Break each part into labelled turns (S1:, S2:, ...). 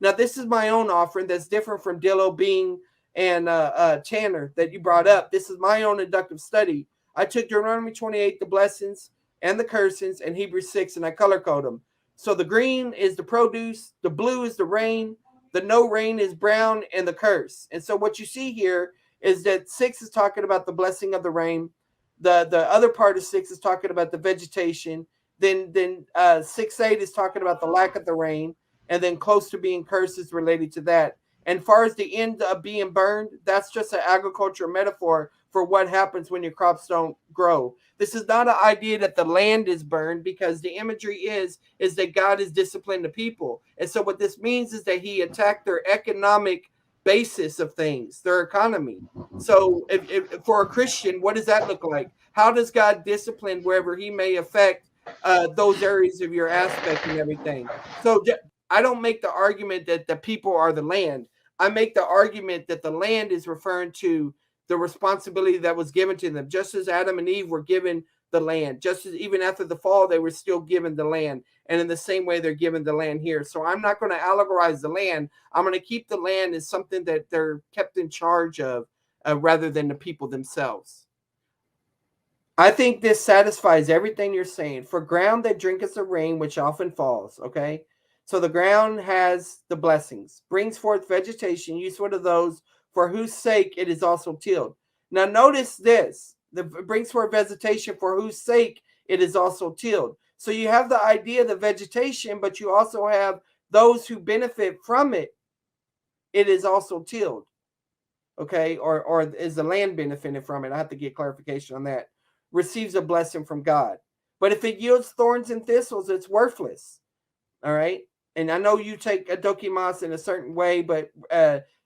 S1: Now, this is my own offering that's different from Dillo, Bean, and Tanner that you brought up. This is my own inductive study. I took Deuteronomy 28, the blessings and the cursings, and Hebrews 6, and I color code them. So the green is the produce, the blue is the rain, the no rain is brown, and the curse. And so what you see here is that 6 is talking about the blessing of the rain. The other part of 6 is talking about the vegetation. Then 6:8 is talking about the lack of the rain, and then close to being cursed is related to that. And far as the end of being burned, that's just an agricultural metaphor for what happens when your crops don't grow. This is not an idea that the land is burned, because the imagery is that God is disciplining the people. And so what this means is that he attacked their economic basis of things, their economy. So if for a Christian, what does that look like? How does God discipline wherever he may affect those areas of your aspect and everything? So I don't make the argument that the people are the land. I make the argument that the land is referring to the responsibility that was given to them. Just as Adam and Eve were given the land, just as even after the fall, they were still given the land. And in the same way, they're given the land here. So I'm not going to allegorize the land. I'm going to keep the land as something that they're kept in charge of rather than the people themselves. I think this satisfies everything you're saying. For ground that drinketh the rain, which often falls, okay? So the ground has the blessings, brings forth vegetation, useful to those for whose sake it is also tilled. Now notice this, brings forth vegetation for whose sake it is also tilled. So you have the idea of the vegetation, but you also have those who benefit from it. It is also tilled, okay? Or is the land benefiting from it? I have to get clarification on that. Receives a blessing from God. But if it yields thorns and thistles, it's worthless, all right? And I know you take a dokimas in a certain way, but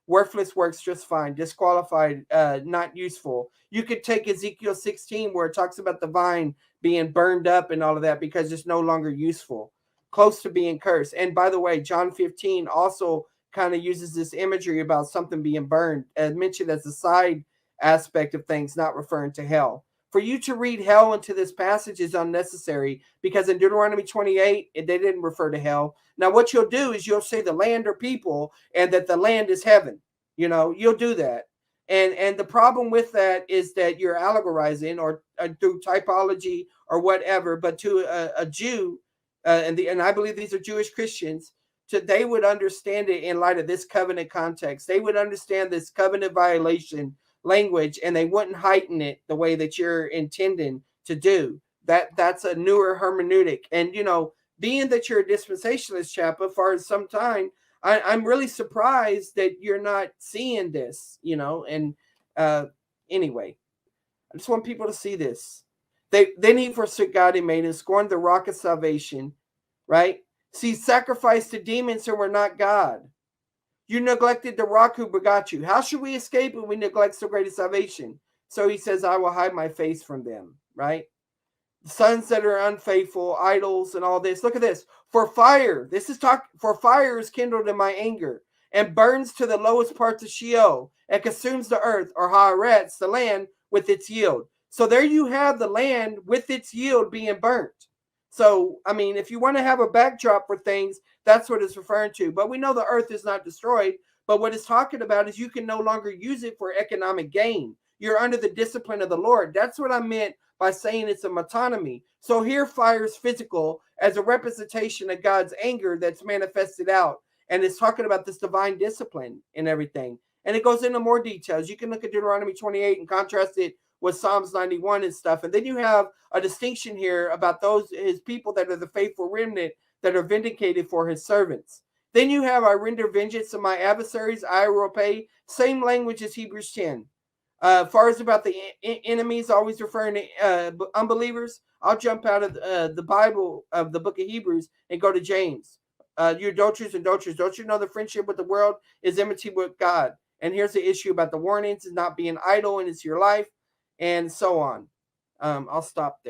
S1: worthless works just fine. Disqualified, not useful. You could take Ezekiel 16 where it talks about the vine being burned up and all of that because it's no longer useful, close to being cursed. And by the way, John 15 also kind of uses this imagery about something being burned, as mentioned as a side aspect of things, not referring to hell. For you to read hell into this passage is unnecessary, because in Deuteronomy 28, they didn't refer to hell. Now, what you'll do is you'll say the land or people, and that the land is heaven. You'll do that. And the problem with that is that you're allegorizing, or through typology or whatever. But to a Jew, and I believe these are Jewish Christians, they would understand it in light of this covenant context. They would understand this covenant violation language, and they wouldn't heighten it the way that you're intending to do. That's a newer hermeneutic. And being that you're a dispensationalist, Chapa, for some time, I'm really surprised that you're not seeing this. And anyway, I just want people to see this. Then he forsook God he made and scorned the rock of salvation, right? See, sacrificed to demons who were not God. You neglected the rock who begot you. How should we escape when we neglect so great a salvation? So he says, I will hide my face from them, right? The sons that are unfaithful, idols, and all this. Look at this. For fire is kindled in my anger, and burns to the lowest parts of Sheol, and consumes the earth, or Haaretz, the land, with its yield. So there you have the land with its yield being burnt. So, I mean, if you want to have a backdrop for things, that's what it's referring to. But we know the earth is not destroyed. But what it's talking about is you can no longer use it for economic gain. You're under the discipline of the Lord. That's what I meant by saying it's a metonymy. So here fire is physical as a representation of God's anger that's manifested out. And it's talking about this divine discipline and everything. And it goes into more details. You can look at Deuteronomy 28 and contrast it with Psalms 91 and stuff. And then you have a distinction here about his people that are the faithful remnant that are vindicated for his servants. Then you have, I render vengeance to my adversaries, I will repay. Same language as Hebrews 10. Far as about the enemies, always referring to unbelievers, I'll jump out of the Bible of the book of Hebrews and go to James. You adulterers and adulterers, don't you know the friendship with the world is enmity with God? And here's the issue about the warnings and not being idle, and it's your life, and so on. I'll stop there.